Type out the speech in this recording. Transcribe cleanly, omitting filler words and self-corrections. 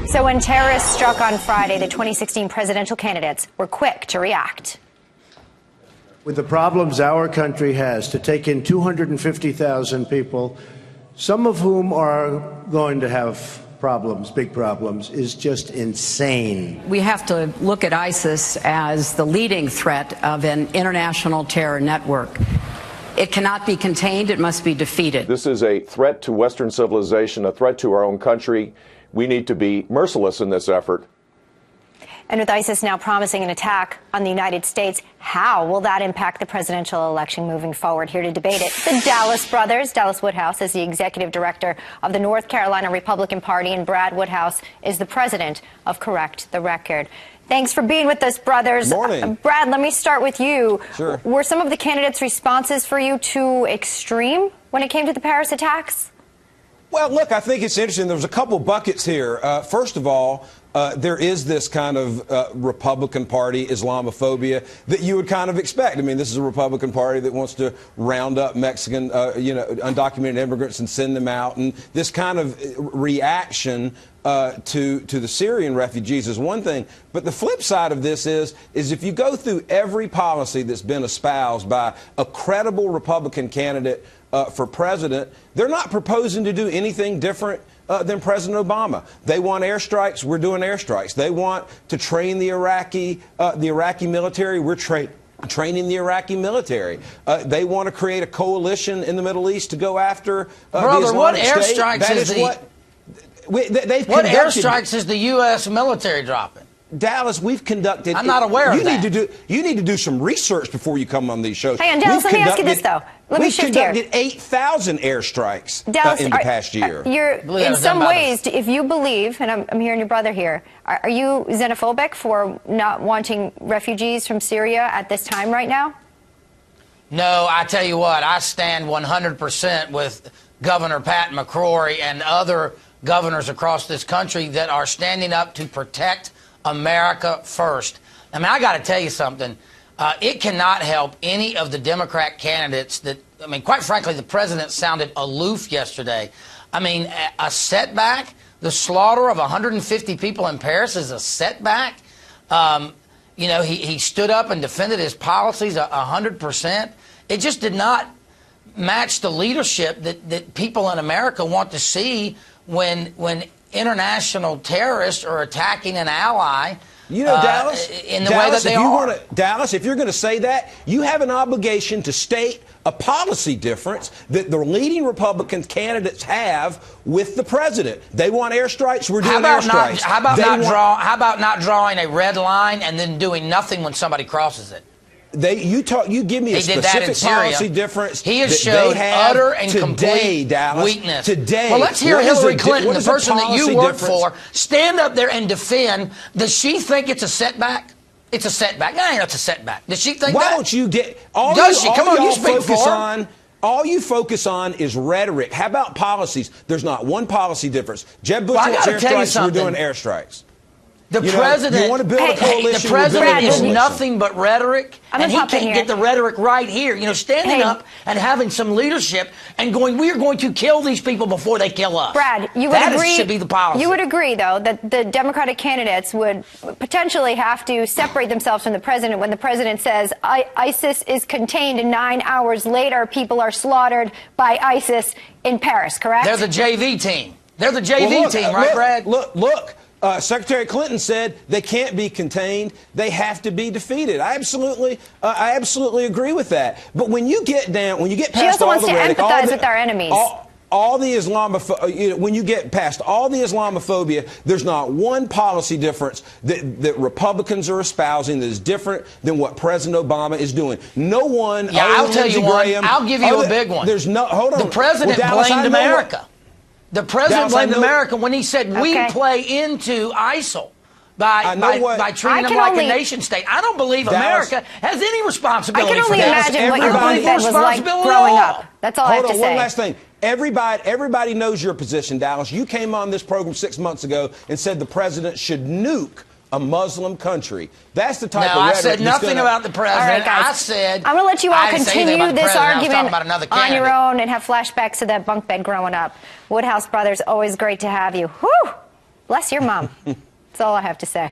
So when terrorists struck on Friday, the 2016 presidential candidates were quick to react. With the problems our country has to take in 250,000 people, some of whom are going to have problems, big problems, is just insane. We have to look at ISIS as the leading threat of an international terror network. It cannot be contained. It must be defeated. This is a threat to Western civilization, a threat to our own country. We need to be merciless in this effort. And with ISIS now promising an attack on the United States, how will that impact the presidential election moving forward? Here to debate it, the Dallas brothers. Dallas Woodhouse is the executive director of the North Carolina Republican Party, and Brad Woodhouse is the president of Correct the Record. Thanks for being with us, brothers. Morning. Brad, let me start with you. Sure. Were some of the candidates' responses for you too extreme when it came to the Paris attacks? Well, look, I think it's interesting. There's a couple buckets here. First of all, there is this kind of Republican Party Islamophobia that you would kind of expect. I mean, this is a Republican Party that wants to round up Mexican, undocumented immigrants and send them out. And this kind of reaction to the Syrian refugees is one thing. But the flip side of this is if you go through every policy that's been espoused by a credible Republican candidate for president, they're not proposing to do anything different than President Obama. They want airstrikes. We're doing airstrikes. They want to train the Iraqi military. We're training the Iraqi military. They want to create a coalition in the Middle East to go after the Islamic State. What airstrikes is the U.S. military dropping? Dallas, we've conducted. I'm not aware of that. You need to do some research before you come on these shows. Hang on, Dallas, let me ask you this, though. We've conducted 8,000 airstrikes in the past year. In some ways, if you believe, and I'm hearing your brother here, are you xenophobic for not wanting refugees from Syria at this time right now? No, I tell you what, I stand 100% with Governor Pat McCrory and other governors across this country that are standing up to protect America first. I mean, I got to tell you something. It cannot help any of the Democrat candidates that, I mean, quite frankly, the president sounded aloof yesterday. I mean, a setback? The slaughter of 150 people in Paris is a setback? He stood up and defended his policies 100%. It just did not match the leadership that people in America want to see when international terrorists are attacking an ally. Dallas, in the way that they are. Dallas, if you're going to say that, you have an obligation to state a policy difference that the leading Republican candidates have with the president. They want airstrikes. We're doing airstrikes. How about not drawing a red line and then doing nothing when somebody crosses it? You give me a specific policy difference. He has showed utter and complete weakness. Well, let's hear Hillary Clinton, the person that you work for, stand up there and defend. Does she think it's a setback? It's a setback. No, it's a setback. Does she think that? Why don't you get all you focus on is rhetoric. How about policies? There's not one policy difference. Jeb Bush wants airstrikes. We're doing airstrikes. The president, you want to build a coalition, the president is nothing but rhetoric, and he can't get the rhetoric right here. Standing up and having some leadership and going, we are going to kill these people before they kill us. Brad, you would agree? Should be the policy. You would agree, though, that the Democratic candidates would potentially have to separate themselves from the president when the president says ISIS is contained, and 9 hours later people are slaughtered by ISIS in Paris, correct? They're the JV team. They're the JV team, right, Brad? Look. Secretary Clinton said they can't be contained; they have to be defeated. I absolutely agree with that. But when you get past she also all wants the to rhetoric, empathize with our enemies. All the Islamophobia, when you get past all the Islamophobia, there's not one policy difference that Republicans are espousing that is different than what President Obama is doing. No one. Yeah, I'll tell you one. I'll give you a big one. There's no. Hold on. The president blamed America. The president blamed America when he said we play into ISIL by treating them like a nation state. I don't believe America has any responsibility. I can only imagine what your bed was like growing up. That's all I have to say. One last thing. Everybody knows your position, Dallas. You came on this program 6 months ago and said the president should nuke a Muslim country. That's the type of rhetoric. I said nothing about the president. All right, guys. I said I'm going to let you all continue this argument on your own and have flashbacks to that bunk bed growing up. Woodhouse brothers, always great to have you. Whew! Bless your mom. That's all I have to say.